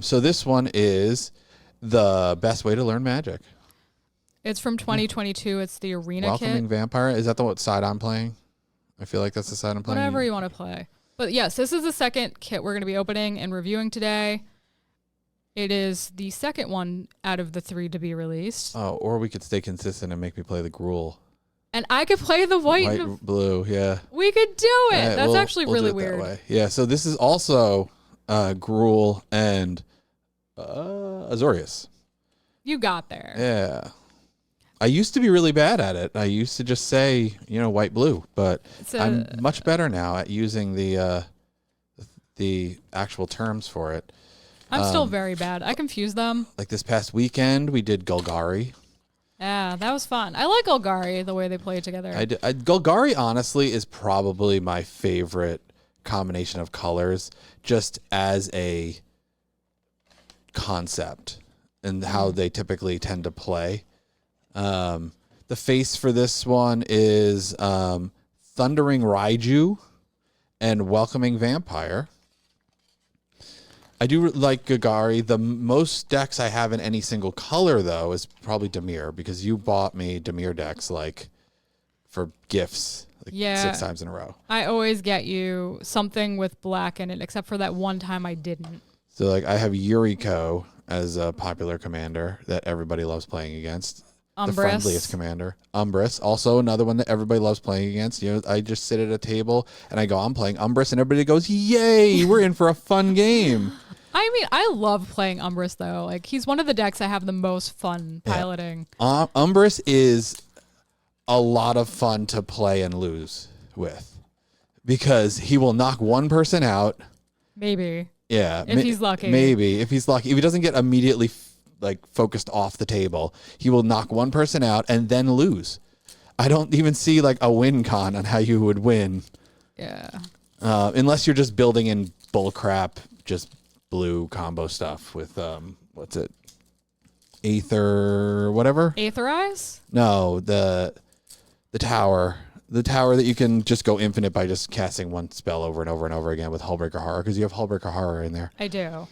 So this one is the best way to learn magic. It's from 2022. It's the Arena Welcoming kit. Vampire. Is that the what side I'm playing? I feel like that's the side I'm playing. Whatever you want to play. But yes, this is the second kit we're going to be opening and reviewing today. It is the second one out of the 3 to be released. Oh, or we could stay consistent and make me play the Gruul. And I could play the white and blue, yeah. We could do it. Yeah, That's actually we'll really do it weird. that way. Yeah, so this is also Gruul and Azorius. You got there. Yeah. I used to be really bad at it. I used to just say, white, blue, but I'm much better now at using the actual terms for it. I'm still very bad. I confuse them. Like this past weekend, we did Golgari. Yeah, that was fun. I like Golgari, the way they play together. Golgari, honestly, is probably my favorite combination of colors, just as a concept and how they typically tend to play. The face for this one is Thundering Raiju and Welcoming Vampire. I do like Golgari. The most decks I have in any single color, though, is probably Dimir, because you bought me Dimir decks for gifts 6 times in a row. I always get you something with black in it, except for that one time I didn't. So I have Yuriko as a popular commander that everybody loves playing against. Umbrus. The friendliest commander. Umbrus, also another one that everybody loves playing against. I just sit at a table and I go, I'm playing Umbrus, and everybody goes, yay, we're in for a fun game. I mean, I love playing Umbrus, though. He's one of the decks I have the most fun piloting. Yeah. Umbrus is a lot of fun to play and lose with, because he will knock one person out. Maybe. Yeah. If he's lucky. Maybe. If he's lucky. If he doesn't get immediately focused off the table, he will knock one person out and then lose. I don't even see a win con on how you would win. Yeah. Unless you're just building in bullcrap, just blue combo stuff with what's it? Aether whatever? Aetherize? No, the tower. The tower that you can just go infinite by just casting one spell over and over and over again with Hullbreaker Horror, because you have Hullbreaker Horror in there. I do.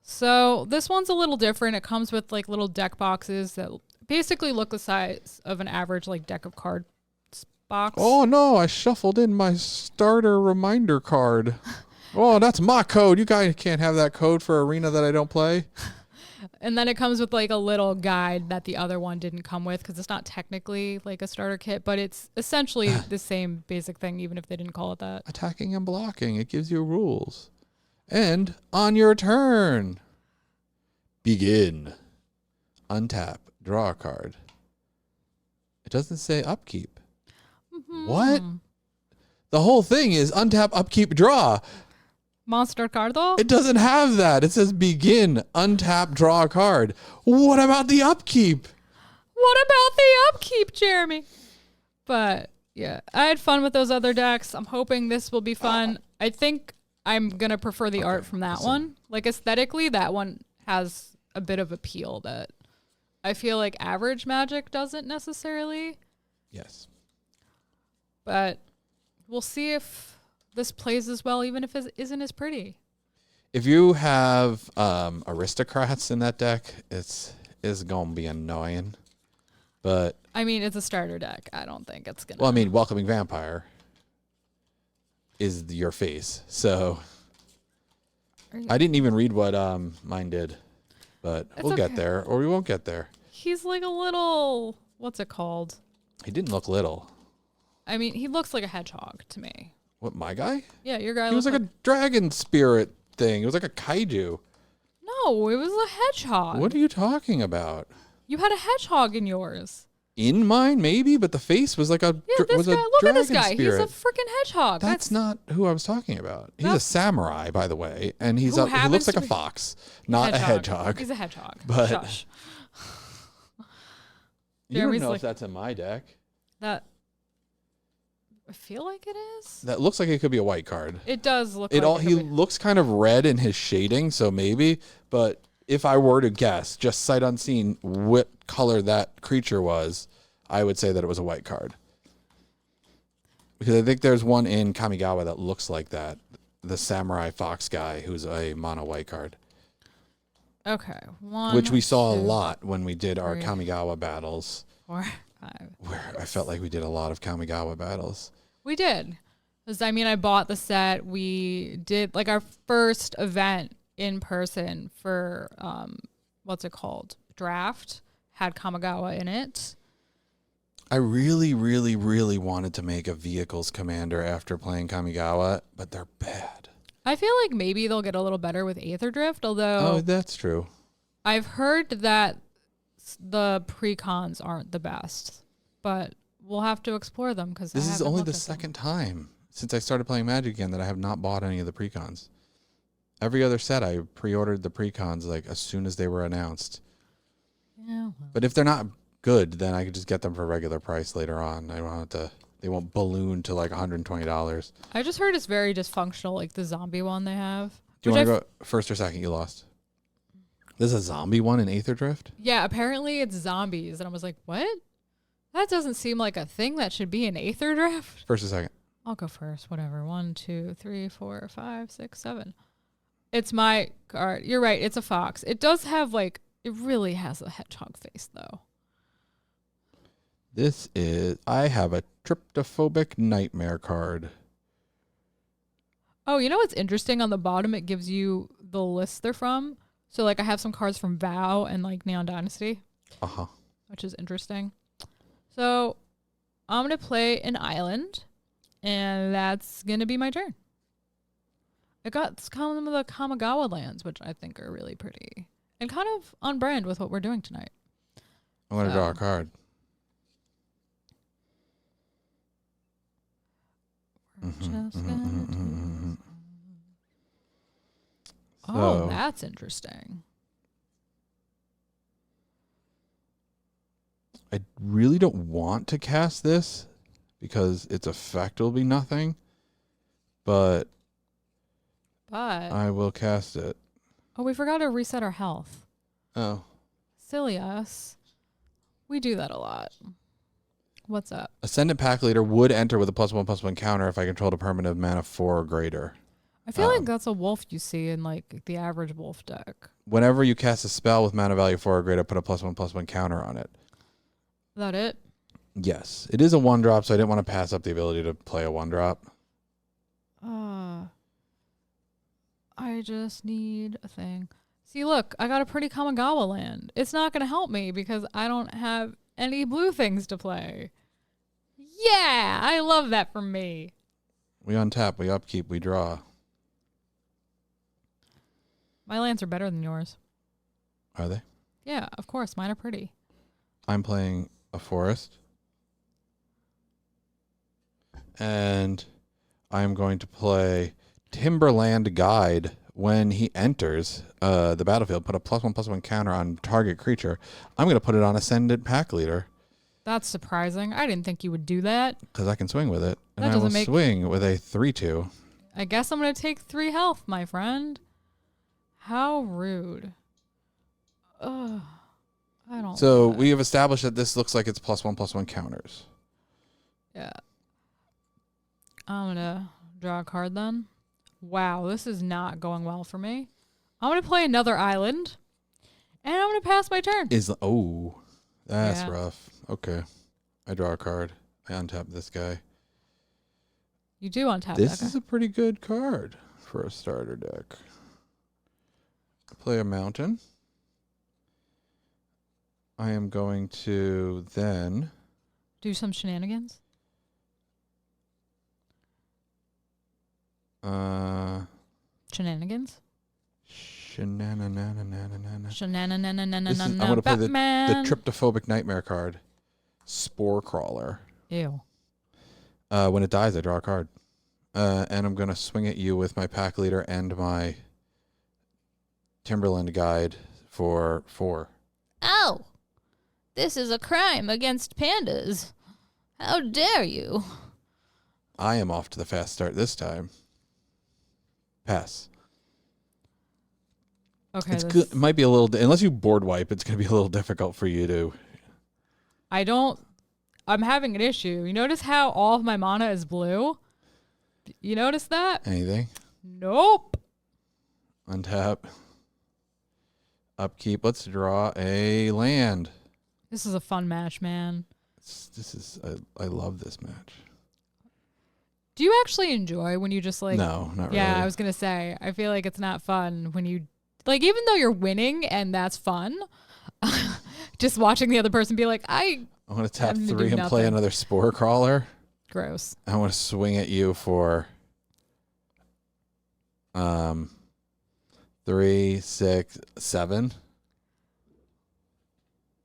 So this one's a little different. It comes with little deck boxes that basically look the size of an average deck of cards box. Oh no, I shuffled in my starter reminder card. Oh, that's my code. You guys can't have that code for Arena that I don't play. And then it comes with a little guide that the other one didn't come with, because it's not technically a starter kit, but it's essentially the same basic thing, even if they didn't call it that. Attacking and blocking. It gives you rules. And on your turn, begin. Untap. Draw a card. It doesn't say upkeep. Mm-hmm. What? The whole thing is untap, upkeep, draw. Monster card, though? It doesn't have that. It says begin, untap, draw a card. What about the upkeep? What about the upkeep, Jeremy? But, yeah, I had fun with those other decks. I'm hoping this will be fun. I think I'm going to prefer the art from that one. Aesthetically, that one has a bit of appeal that I feel average Magic doesn't necessarily. Yes. But we'll see if this plays as well, even if it isn't as pretty. If you have aristocrats in that deck, it's going to be annoying. But I mean, it's a starter deck. I don't think it's going to... Well, I mean, Welcoming Vampire is your face. So I didn't even read what mine did. But we'll get there, or we won't get there. He's a little... What's it called? He didn't look little. I mean, he looks like a hedgehog to me. What, my guy? Yeah, your guy. He was like a dragon spirit thing. It was like a kaiju. No, it was a hedgehog. What are you talking about? You had a hedgehog in yours. In mine, maybe, but the face was like a this guy. Look at this guy. Spirit. He's a freaking hedgehog. That's not who I was talking about. He's a samurai, by the way, and he looks like a fox, not a hedgehog. He's a hedgehog. But shush. You don't know if that's in my deck. That I feel like it is. That looks like it could be a white card. It does look. He looks kind of red in his shading, so maybe. But if I were to guess, just sight unseen, what color that creature was, I would say that it was a white card. Because I think there's one in Kamigawa that looks like that. The samurai fox guy who's a mono white card. Okay. 1, which we saw a 2, lot when we did our 3, Kamigawa battles, 4, 5. where I felt like we did a lot of Kamigawa battles. We did. Because, I mean, I bought the set. We did, like, our first event in person for, what's it called? Draft. Had Kamigawa in it. I really, really, really wanted to make a vehicles commander after playing Kamigawa, but they're bad. I feel like maybe they'll get a little better with Aether Drift, although Oh, that's true. I've heard that the pre-cons aren't the best, but we'll have to explore them because This is only the second time since I started playing Magic again that I have not bought any of the precons. Every other set I pre-ordered the precons like as soon as they were announced. Yeah. Well. But if they're not good, then I could just get them for regular price later on. I don't have to. They won't balloon to like $120. I just heard it's very dysfunctional, like the zombie one they have. Do you want to go first or second? You lost. There's a zombie one in Aether Drift? Yeah, apparently it's zombies. And I was like, what? That doesn't seem like a thing that should be in Aether Drift. First or second? I'll go first. Whatever. 1, 2, 3, 4, 5, 6, 7. It's my card. You're right. It's a fox. It does have like, it really has a hedgehog face though. I have a tryptophobic nightmare card. Oh, you know what's interesting? On the bottom, it gives you the list they're from. So, like, I have some cards from VOW and, like, Neon Dynasty. Uh-huh. Which is interesting. So, I'm going to play an island. And that's going to be my turn. I got some of the Kamigawa lands, which I think are really pretty. And kind of on brand with what we're doing tonight. I'm going to draw a card. Oh, that's interesting. I really don't want to cast this because its effect will be nothing, but I will cast it. Oh, we forgot to reset our health. Oh. Silly us. We do that a lot. What's up? Ascendant Pack Leader would enter with a +1/+1 counter if I controlled a permanent of mana 4 or greater. I feel like that's a wolf you see in like the average wolf deck. Whenever you cast a spell with mana value 4 or greater, put a +1/+1 counter on it. Is that it? Yes. It is a 1-drop, so I didn't want to pass up the ability to play a 1-drop. I just need a thing. See, look, I got a pretty Kamigawa land. It's not going to help me because I don't have any blue things to play. Yeah, I love that for me. We untap, we upkeep, we draw. My lands are better than yours. Are they? Yeah, of course. Mine are pretty. I'm playing a forest. And I'm going to play Timberland Guide. When he enters the battlefield, put a +1/+1 counter on target creature. I'm going to put it on Ascendant Pack Leader. That's surprising. I didn't think you would do that. Because I can swing with it. And That I will doesn't make- swing with a 3/2. I guess I'm going to take 3 health, my friend. How rude. Ugh. I don't So like that. we have established that this looks like it's +1/+1 counters. Yeah. I'm going to draw a card then. Wow, this is not going well for me. I'm going to play another island. And I'm going to pass my turn. That's Yeah. rough. Okay. I draw a card. I untap this guy. You do untap This that is guy. a pretty good card for a starter deck. Play a mountain. I am going to then Do some shenanigans. Shenanigans? Shenanigans. This is, I'm Shenanigans. going to play the Batman. Tryptophobic Nightmare card. Spore Crawler. Ew. When it dies, I draw a card. And I'm going to swing at you with my Pack Leader and my Timberland Guide for 4. Oh, this is a crime against pandas. How dare you? I am off to the fast start this time. Pass. Okay, It's good. It might be a little, unless you board wipe, it's going to be a little difficult for you to. I'm having an issue. You notice how all of my mana is blue? You notice that? Anything? Nope. Untap. Upkeep. Let's draw a land. This is a fun match, man. I love this match. Do you actually enjoy when you just like? No, not really. Yeah, I was gonna say. I feel like it's not fun when you like, even though you're winning and that's fun. Just watching the other person be like, I want to tap having to 3 do and play nothing. another Spore Crawler. Gross. I want to swing at you for 3, 6, 7.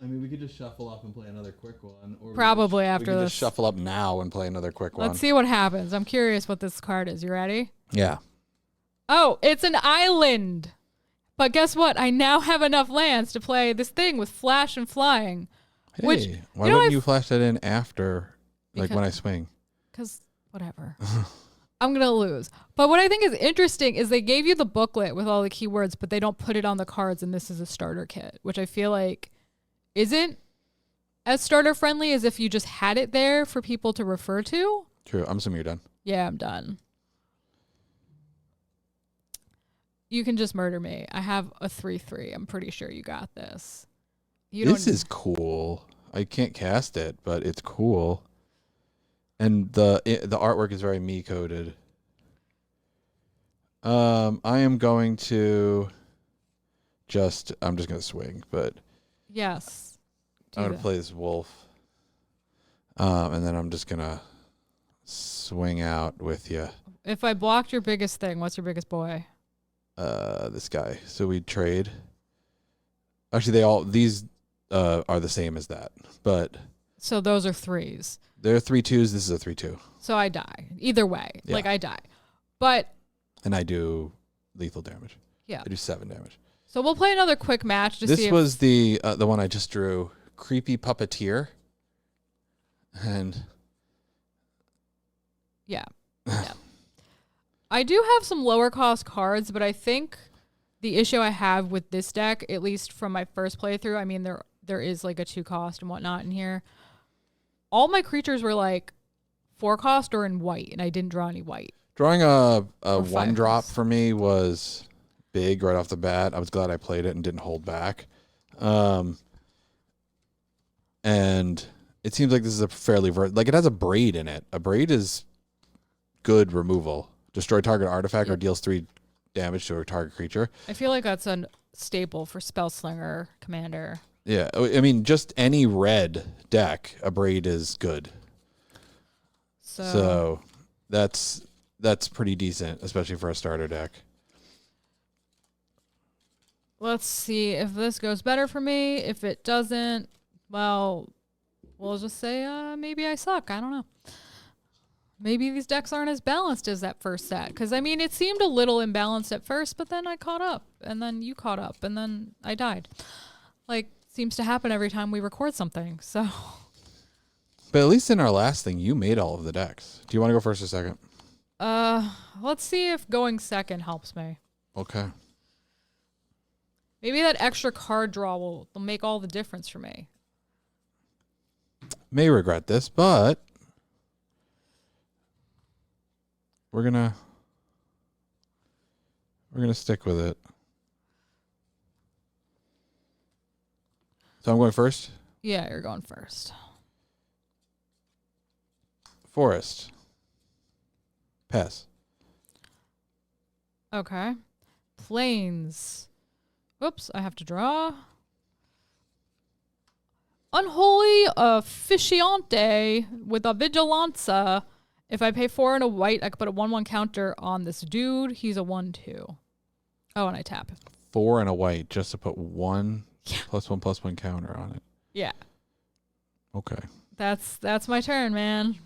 I mean, we could just shuffle up and play another quick one. Or Probably after we could this. just shuffle up now and play another quick one. Let's see what happens. I'm curious what this card is. You ready? Yeah. Oh, it's an island. But guess what? I now have enough lands to play this thing with flash and flying. Hey, Which, why wouldn't you flash that in after, like when I swing? Because whatever. I'm going to lose. But what I think is interesting is they gave you the booklet with all the keywords, but they don't put it on the cards, and this is a starter kit, which I feel like isn't as starter friendly as if you just had it there for people to refer to. True. I'm assuming you're done. Yeah, I'm done. You can just murder me. I have a 3/3. I'm pretty sure you got this. This is cool. I can't cast it, but it's cool. And the artwork is very me coded. I am going to I'm just going to swing, but yes. I'm going to play this wolf. And then I'm just going to swing out with you. If I blocked your biggest thing, what's your biggest boy? This guy. So we trade. Actually, these are the same as that, but so those are 3s. They're 3/2s. This is a 3/2. So I die either way. Yeah. Like I die, and I do lethal damage. Yeah, I do 7 damage. So we'll play another quick match to see. This was the one I just drew. Creepy puppeteer. And yeah. I do have some lower cost cards, but I think the issue I have with this deck, at least from my first playthrough, I mean there is like a 2 cost and whatnot in here. All my creatures were like 4 cost or in white, and I didn't draw any white. Drawing a 1-drop for me was big right off the bat. I was glad I played it and didn't hold back. And it seems like this is a fairly it has a braid in it. A braid is good removal. Destroy target artifact or deals 3 damage to a target creature. I feel like that's a staple for Spellslinger Commander. Yeah, I mean, just any red deck, a braid is good. So that's pretty decent, especially for a starter deck. Let's see if this goes better for me. If it doesn't, well, we'll just say maybe I suck. I don't know. Maybe these decks aren't as balanced as that first set. Because, I mean, it seemed a little imbalanced at first, but then I caught up. And then you caught up. And then I died. Like, seems to happen every time we record something. So. But at least in our last thing, you made all of the decks. Do you want to go first or second? Let's see if going second helps me. Okay. Maybe that extra card draw will make all the difference for me. May regret this, but we're gonna stick with it. So I'm going first? Yeah, you're going first. Forest. Pass. Okay. Plains. Whoops, I have to draw. Unholy Officiante with a Vigilanza. If I pay 4 and a white, I could put a 1/1 counter on this dude. He's a 1/2. Oh, and I tap. 4 and a white just to put 1 Yeah. +1/+1 counter on it. Yeah. Okay. That's my turn, man.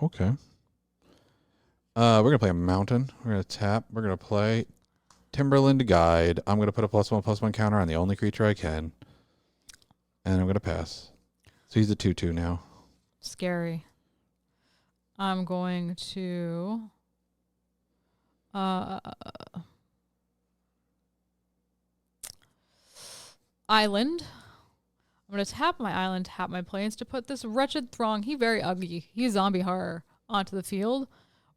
Okay. We're gonna play a mountain. We're gonna tap. We're gonna play Timberland Guide. I'm gonna put a +1/+1 counter on the only creature I can, and I'm gonna pass. So he's a 2/2 now. Scary. I'm going to island. I'm going to tap my island, tap my plains to put this wretched throng. He very ugly. He's zombie horror onto the field.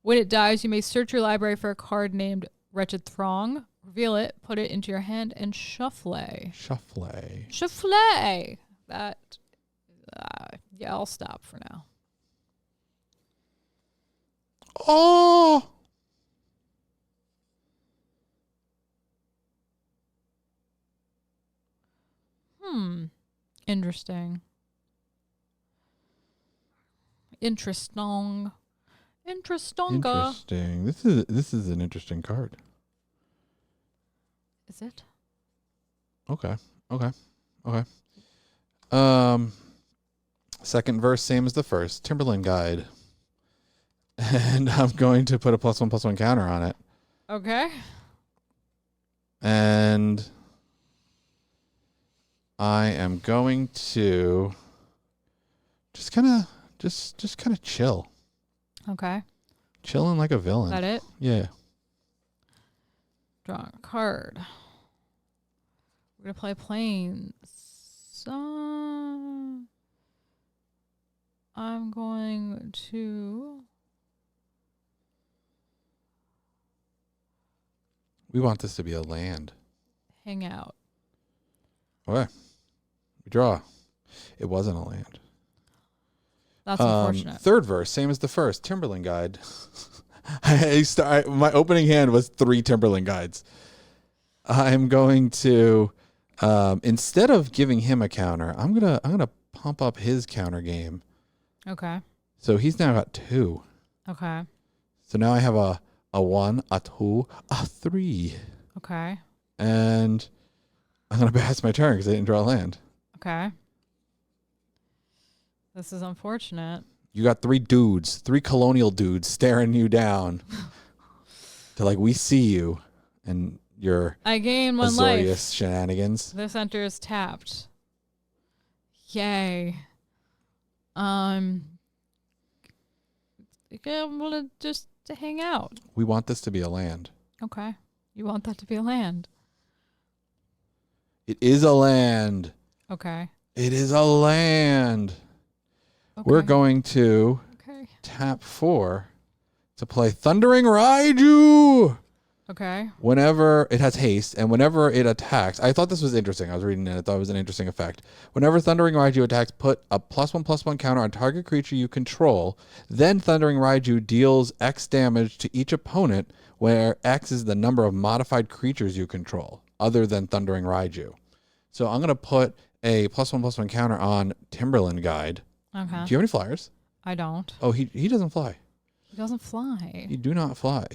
When it dies, you may search your library for a card named Wretched Throng. Reveal it, put it into your hand, and shuffle. Shuffle. That, yeah, I'll stop for now. Oh! Interesting. Interesting. Interesting. This is an interesting card. Is it? Okay. Second verse, same as the first. Timberland Guide. And I'm going to put a +1/+1 counter on it. Okay. And I am going to just kind of chill. Okay. Chilling like a villain. Is that it? Yeah. Draw a card. We're going to play Plains. So I'm going to... We want this to be a land. hang out. Okay. We draw. It wasn't a land. That's unfortunate. Third verse, same as the first. Timberland Guide. My opening hand was 3 Timberland Guides. I'm going to, instead of giving him a counter, I'm gonna pump up his counter game. Okay. So he's now got 2. Okay. So now I have a 1, a 2, a 3. Okay. And I'm going to pass my turn because I didn't draw a land. Okay. This is unfortunate. You got 3 dudes, 3 colonial dudes staring you down. They're like, we see you. And your I gain 1 Azorius life. shenanigans. This enter is tapped. Yay. I'm able to just to hang out. We want this to be a land. Okay. You want that to be a land. It is a land. Okay. It is a land. Okay. We're going to Okay. tap 4 to play Thundering Raiju. Okay. Whenever it has haste and whenever it attacks, I thought this was interesting. I was reading it. I thought it was an interesting effect. Whenever Thundering Raiju attacks, put a +1/+1 counter on target creature you control. Then Thundering Raiju deals X damage to each opponent, where X is the number of modified creatures you control, other than Thundering Raiju. So I'm going to put a +1/+1 counter on Timberland Guide. Okay. Do you have any flyers? I don't. Oh, he doesn't fly. He doesn't fly. You do not fly.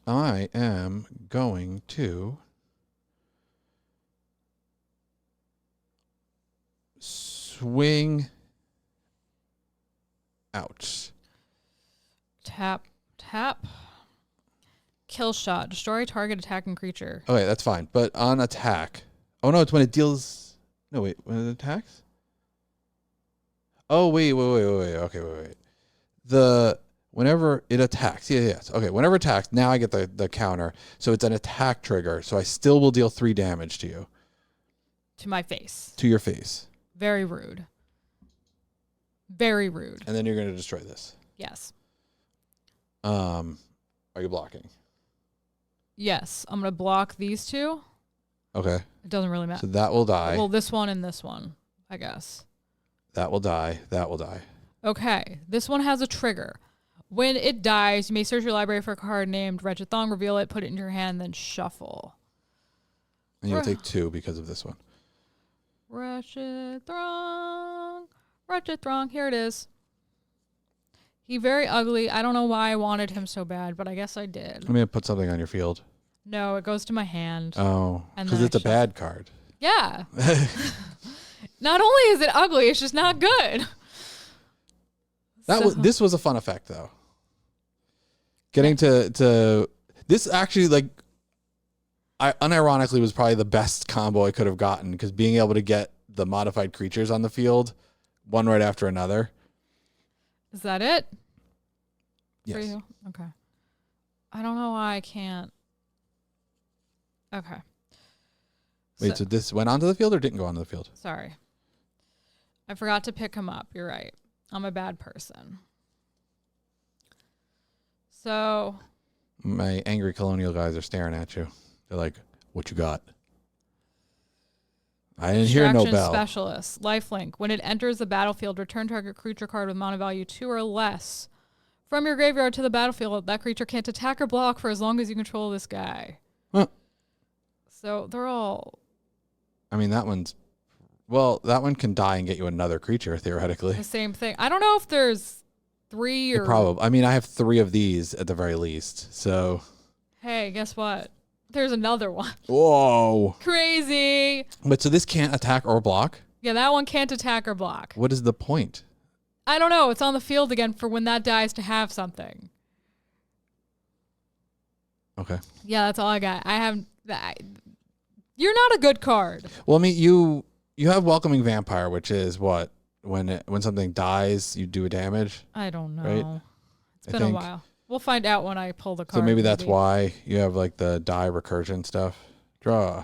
I am going to swing out. Tap. Kill shot. Destroy target attacking creature. Okay, that's fine. But on attack. Oh, no, it's when it deals. No, wait. When it attacks? Oh, wait. Okay, wait. Whenever it attacks. Yes. Okay, whenever it attacks, now I get the counter. So it's an attack trigger. So I still will deal 3 damage to you. To my face. To your face. Very rude. Very rude. And then you're going to destroy this. Yes. Are you blocking? Yes. I'm going to block these 2. Okay. It doesn't really matter. So that will die. Well, this one and this one, I guess. That will die. That will die. Okay. This one has a trigger. When it dies, you may search your library for a card named Wretched Thong, reveal it, put it in your hand, then shuffle. And you'll take 2 because of this one. Wretched Throng. Wretched Throng. Here it is. He very ugly. I don't know why I wanted him so bad, but I guess I did. I'm going to put something on your field. No, it goes to my hand. Oh, And because then it's I a bad card. Yeah. Not only is it ugly, it's just not good. This was a fun effect, though. Getting to this actually, like, I unironically was probably the best combo I could have gotten, because being able to get the modified creatures on the field, one right after another. Is that it? Yes. For you? Okay. I don't know why I can't. Okay. Wait, so this went onto the field or didn't go onto the field? Sorry. I forgot to pick him up. You're right. I'm a bad person. So My angry colonial guys are staring at you. They're like, "What you got?" I didn't hear no Distraction bell. Specialist. Lifelink. When it enters the battlefield, return target creature card with mana value 2 or less from your graveyard to the battlefield. That creature can't attack or block for as long as you control this guy. Huh. So they're all I mean, that one can die and get you another creature theoretically. the same thing. I don't know if there's 3 or... Probably. I mean, I have 3 of these at the very least. So. Hey, guess what? There's another one. Whoa. Crazy. But so this can't attack or block? Yeah, that one can't attack or block. What is the point? I don't know. It's on the field again for when that dies to have something. Okay. Yeah, that's all I got. You're not a good card. Well, I mean, you have Welcoming Vampire, which is what? When something dies, you do a damage? I don't know. Right? It's been a while. We'll find out when I pull the card. So maybe that's why you have like the die recursion stuff. Draw.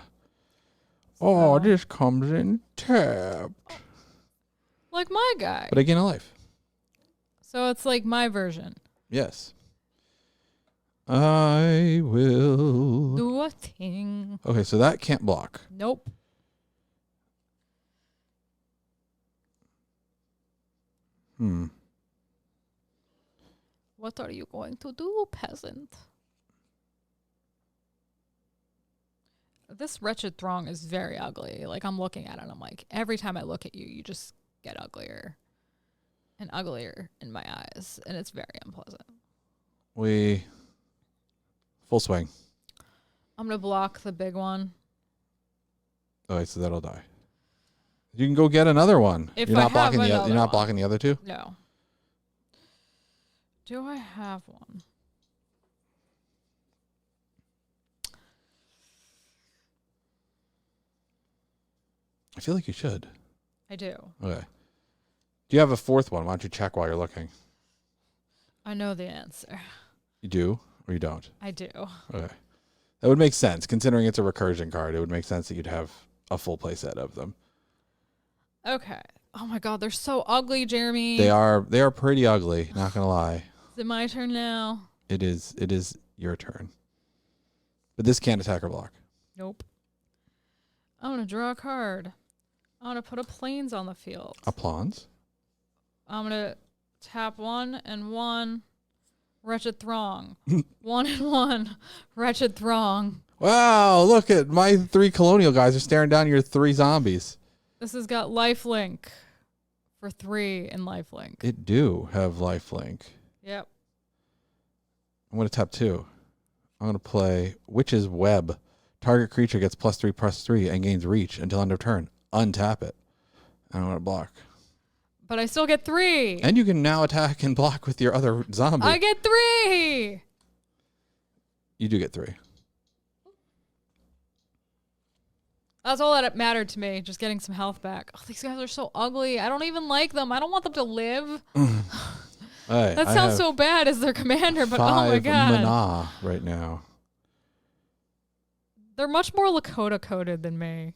Oh, this comes in tapped. Like my guy. But I gain a life. So it's like my version. Yes. I will Do a thing. Okay, so that can't block. Nope. What are you going to do, peasant? This wretched throng is very ugly. Like, I'm looking at it and I'm like, every time I look at you, you just get uglier and uglier in my eyes. And it's very unpleasant. Full swing. I'm going to block the big one. Okay, so that'll die. You can go get another one. If You're I not blocking have the another you're not one. blocking the other two? No. Do I have one? I feel like you should. I do. Okay. Do you have a fourth one? Why don't you check while you're looking? I know the answer. You do or you don't? I do. Okay. That would make sense. Considering it's a recursion card, it would make sense that you'd have a full play set of them. Okay. Oh my god, they're so ugly, Jeremy. They are pretty ugly, not gonna lie. Is it my turn now? It is your turn. But this can't attack or block. Nope. I'm going to draw a card. I'm going to put a plains on the field. A Plons? I'm going to tap 1 and 1. Wretched Throng. 1 and 1. Wretched Throng. Wow, look at my 3 colonial guys are staring down your 3 zombies. This has got lifelink for 3 in lifelink. It do have lifelink. Yep. I'm going to tap 2. I'm going to play Witch's Web. Target creature gets +3/+3 and gains reach until end of turn. Untap it. And I'm going to block. But I still get 3. And you can now attack and block with your other zombie. I get 3. You do get 3. That's all that mattered to me, just getting some health back. Oh, these guys are so ugly. I don't even like them. I don't want them to live. That sounds so bad as their commander, but oh my god. 5 mana right now. They're much more Lakota coded than me.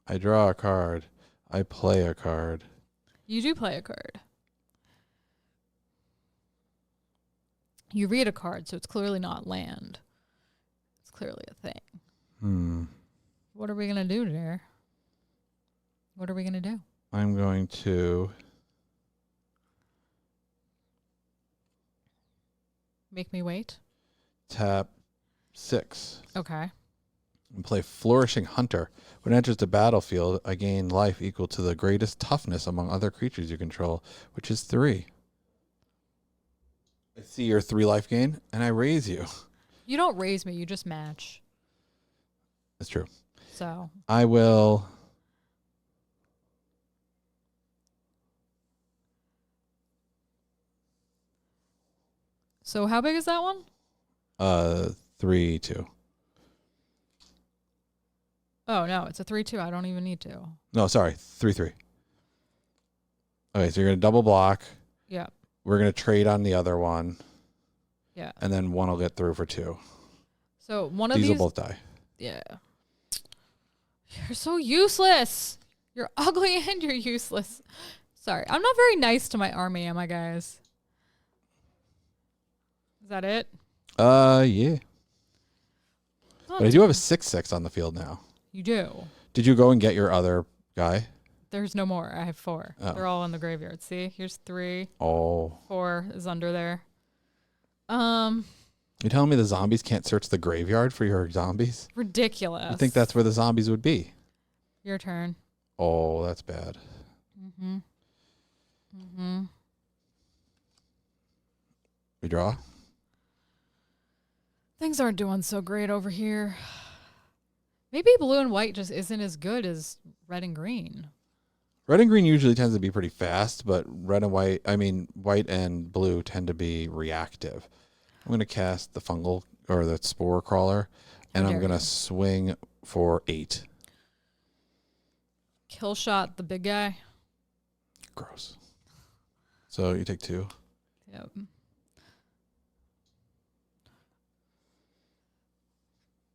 I draw a card. I play a card. You do play a card. You read a card, so it's clearly not land. It's clearly a thing. What are we going to do there? What are we going to do? I'm going to Make me wait? tap 6 Okay. and play Flourishing Hunter. When it enters the battlefield, I gain life equal to the greatest toughness among other creatures you control, which is 3. I see your 3 life gain, and I raise you. You don't raise me, you just match. That's true. So, I will... So how big is that one? 3/2. Oh, no, it's a 3/2. I don't even need to. No, sorry, 3/3. Okay, so you're gonna double block. Yeah. We're gonna trade on the other one. Yeah. And then one will get through for 2. So one of These these will both die. Yeah. You're so useless. You're ugly and you're useless. Sorry. I'm not very nice to my army, am I, guys? Is that it? Yeah. Oh, But I do have a 6/6 on the field now. you do. Did you go and get your other guy? There's no more. I have 4. Oh. They're all in the graveyard. See, here's 3. Oh. 4 is under there. You telling me the zombies can't search the graveyard for your zombies? Ridiculous. I think that's where the zombies would be. Your turn. Oh, that's bad. We draw? Things aren't doing so great over here. Maybe blue and white just isn't as good as red and green. Red and green usually tends to be pretty fast, but white and blue tend to be reactive. I'm going to cast the fungal or the spore crawler, and I'm going to swing for 8. Kill shot the big guy. Gross. So you take 2. Yep.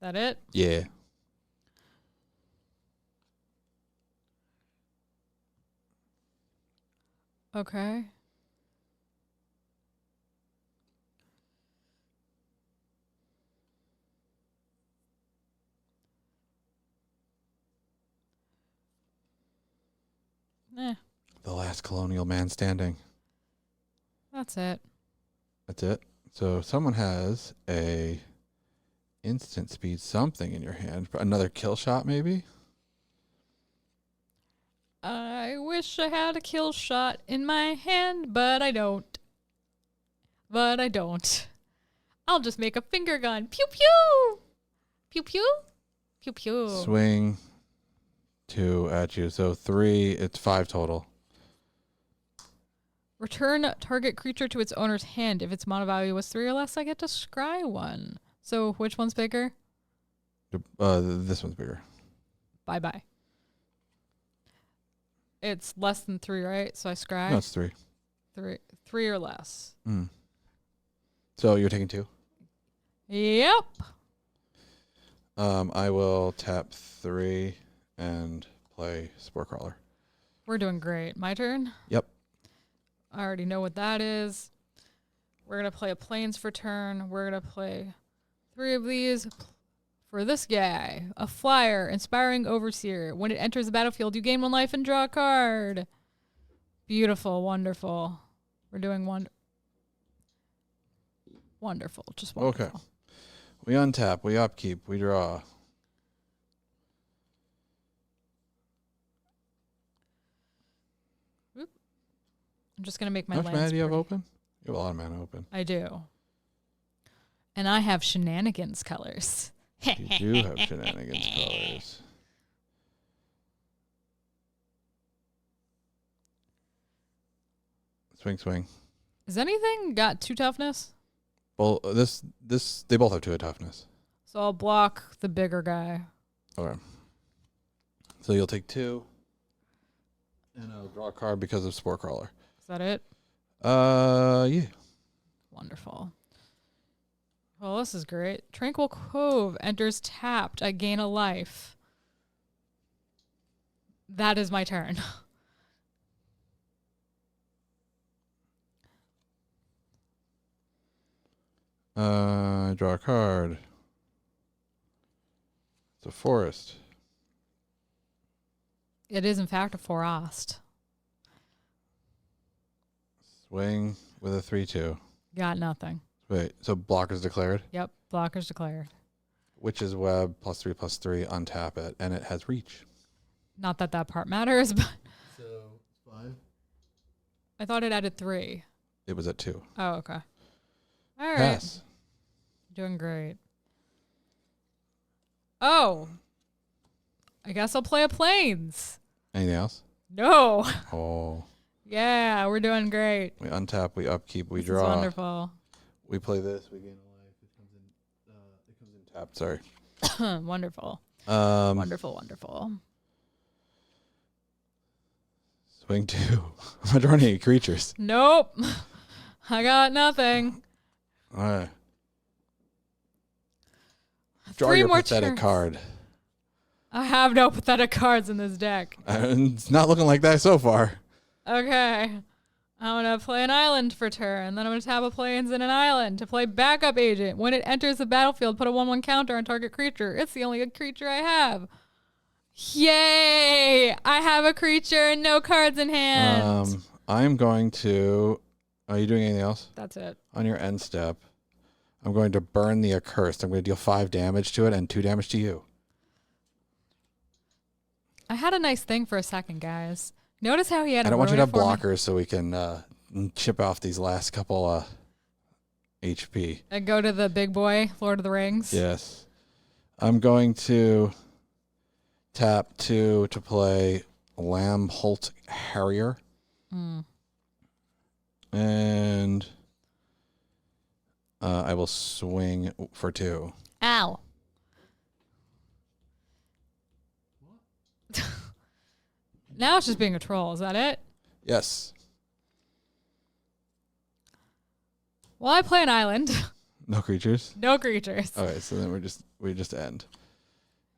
That it? Yeah. Okay. The last colonial man standing. That's it. That's it. So someone has a instant speed something in your hand. Another kill shot, maybe? I wish I had a kill shot in my hand, but I don't. I'll just make a finger gun. Pew pew! Pew pew! Pew pew. Swing 2 at you. So 3, it's 5 total. Return target creature to its owner's hand. If its mana value was 3 or less, I get to scry 1. So which one's bigger? This one's bigger. Bye-bye. It's less than 3, right? So I scry? No, it's 3. 3 or less. So you're taking 2? Yep. I will tap 3 and play Spore Crawler. We're doing great. My turn? Yep. I already know what that is. We're going to play a Plains for turn. We're going to play 3 of these for this guy. A flyer, Inspiring Overseer. When it enters the battlefield, you gain 1 life and draw a card. Beautiful. Wonderful. We're doing wonderful. Just wonderful. Okay. We untap. We upkeep. We draw. I'm just going to make my How much lands mana do you have pretty. open? You have a lot of mana open. I do. And I have shenanigans colors. You do have shenanigans colors. Swing. Has anything got 2 toughness? Well, they both have 2 toughness. So I'll block the bigger guy. Okay. So you'll take 2, and I'll draw a card because of Spore Crawler. Is that it? Yeah. Wonderful. Well, this is great. Tranquil Cove enters tapped. I gain a life. That is my turn. Draw a card. It's a forest. It is, in fact, a forest. Swing with a 3/2. Got nothing. Wait, so blockers declared. Yep, blockers declared. Witch's Web +3/+3. Untap it, and it has reach. Not that that part matters, but So 5. I thought it added 3. It was at 2. Oh, okay. All right. Pass. Doing great. Oh. I guess I'll play a Plains. Anything else? No. Oh. Yeah, we're doing great. We untap. We upkeep. We This draw. is wonderful. We play this. We gain a life. It comes in tapped. Sorry. Wonderful. Wonderful. Swing 2. I'm not drawing any creatures. Nope. I got nothing. All right. Draw 3 your more pathetic turns. card. I have no pathetic cards in this deck. It's not looking like that so far. Okay. I'm going to play an island for turn. Then I'm going to tap a plains in an island to play backup agent. When it enters the battlefield, put a 1/1 counter on target creature. It's the only creature I have. Yay! I have a creature and no cards in hand. I'm going to... Are you doing anything else? That's it. On your end step, I'm going to burn the Accursed. I'm going to deal 5 damage to it and 2 damage to you. I had a nice thing for a second, guys. Notice how he had. I don't want you to have blockers so we can chip off these last couple HP. And go to the big boy, Lord of the Rings. Yes. I'm going to tap 2 to play Lamb Holt Harrier. And I will swing for 2. Ow. Now it's just being a troll. Is that it? Yes. Well, I play an island. No creatures? No creatures. Okay, so then we just end.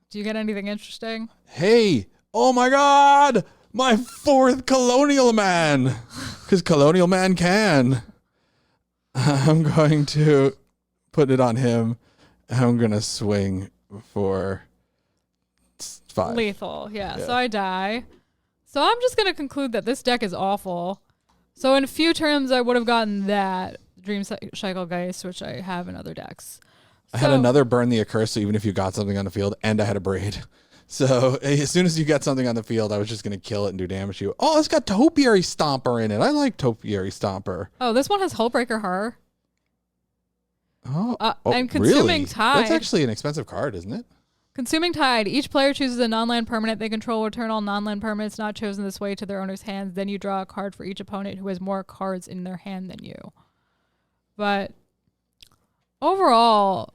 Do you get anything interesting? Hey! Oh my god! My 4th Colonial Man! Because Colonial Man can. I'm going to put it on him. I'm going to swing for 5. Lethal, yeah. So I die. So I'm just going to conclude that this deck is awful. So in a few turns, I would have gotten that Dream Cycle Geist, which I have in other decks. I had another Burn the Accursed, so even if you got something on the field, and I had a Braid. So as soon as you got something on the field, I was just going to kill it and do damage to you. Oh, it's got Topiary Stomper in it. I like Topiary Stomper. Oh, this one has Hullbreaker Horror. Oh, and Consuming really? Tide. That's actually an expensive card, isn't it? Consuming Tide. Each player chooses a non-land permanent they control. Return all non-land permanents not chosen this way to their owner's hands. Then you draw a card for each opponent who has more cards in their hand than you. But overall,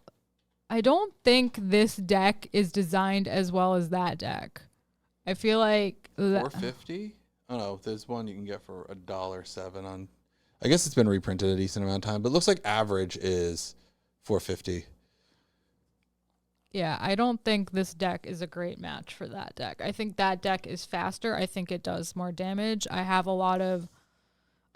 I don't think this deck is designed as well as that deck. I feel like... $4.50? Oh, no. There's one you can get for $1.07 on... I guess it's been reprinted a decent amount of time, but it looks like average is $4.50. Yeah, I don't think this deck is a great match for that deck. I think that deck is faster. I think it does more damage. I have a lot of...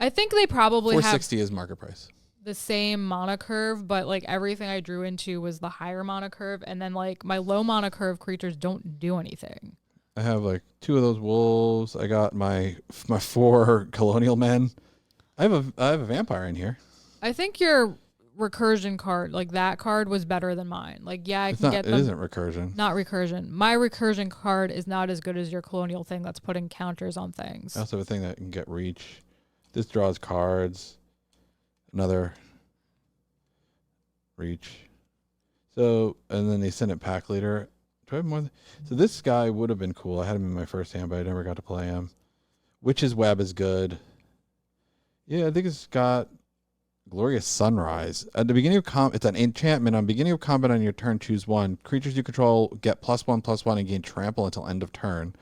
I think they probably have... $4.60 is market price. The same mana curve, but like everything I drew into was the higher mana curve, and then like my low mana curve creatures don't do anything. I have like 2 of those wolves. I got my 4 Colonial Men. I have a vampire in here. I think your recursion card, like that card, was better than mine. Like, yeah, I can get them. It isn't recursion. Not recursion. My recursion card is not as good as your colonial thing that's putting counters on things. I also have a thing that can get reach. This draws cards. Another reach. So, and then they send it pack leader. Do I have more? So this guy would have been cool. I had him in my first hand, but I never got to play him. Witch's Web is good. Yeah, I think it's got Glorious Sunrise. At the beginning of it's an enchantment. On beginning of combat on your turn, choose 1. Creatures you control get +1/+1 and gain trample until end of turn.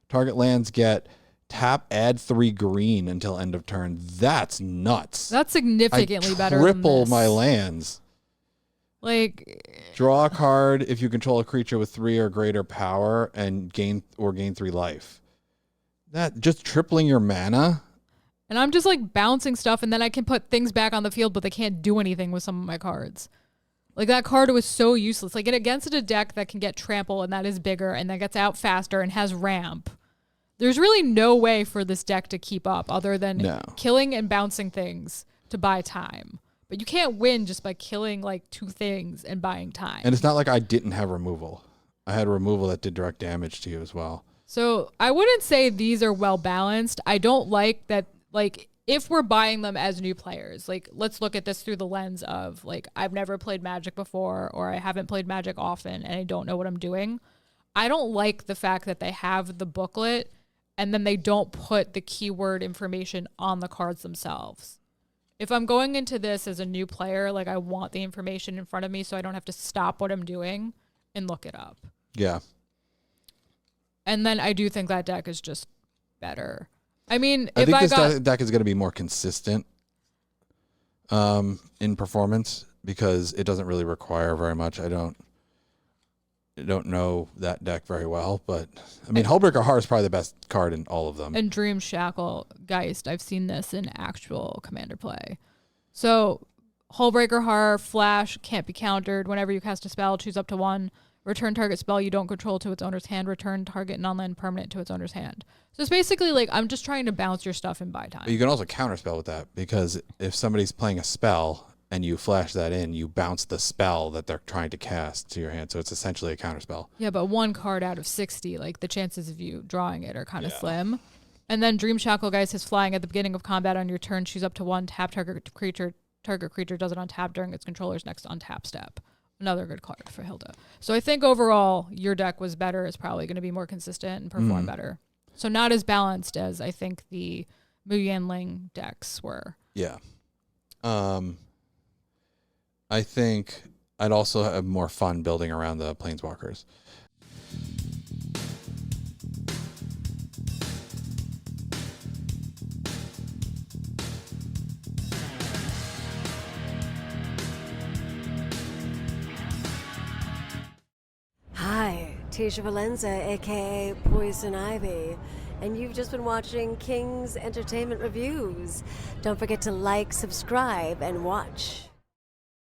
Target lands get tap, add 3 green until end of turn. That's nuts. That's significantly better than triple this. my lands. Like, draw a card if you control a creature with 3 or greater power and gain 3 life. That just tripling your mana. And I'm just like bouncing stuff, and then I can put things back on the field, but they can't do anything with some of my cards. Like, that card was so useless. Like, against a deck that can get trample and that is bigger and that gets out faster and has ramp, there's really no way for this deck to keep up other than killing and bouncing things to buy time. But you can't win just by killing like 2 things and buying time. And it's not like I didn't have removal. I had removal that did direct damage to you as well. So I wouldn't say these are well balanced. I don't like that. Like, if we're buying them as new players, like, let's look at this through the lens of like, I've never played Magic before, or I haven't played Magic often and I don't know what I'm doing. I don't like the fact that they have the booklet and then they don't put the keyword information on the cards themselves. If I'm going into this as a new player, like, I want the information in front of me so I don't have to stop what I'm doing and look it up. Yeah. And then I do think that deck is just better. I mean, I think this deck is going to be more consistent in performance because it doesn't really require very much. don't know that deck very well, but I mean, Hullbreaker Har is probably the best card in all of them. And Dream Shackle Geist, I've seen this in actual Commander play. So Hullbreaker Har, flash, can't be countered. Whenever you cast a spell, choose up to 1. Return target spell you don't control to its owner's hand. Return target non-land permanent to its owner's hand. So it's basically like I'm just trying to bounce your stuff and buy time. But you can also counterspell with that, because if somebody's playing a spell and you flash that in, you bounce the spell that they're trying to cast to your hand. So it's essentially a counterspell. Yeah, but 1 card out of 60, like the chances of you drawing it are kind of slim. And then Dream Shackle Geist is flying at the beginning of combat on your turn. Choose up to 1, tap target creature. Target creature does it on tap during its controller's next untap step. Another good card for Hilda. So I think overall your deck was better. It's probably going to be more consistent and perform better. So not as balanced as I think the Mu Yanling decks were. Yeah. I think I'd also have more fun building around the Planeswalkers. Hi, Tisha Valenza, aka Poison Ivy, and you've just been watching King's Entertainment Reviews. Don't forget to like, subscribe, and watch.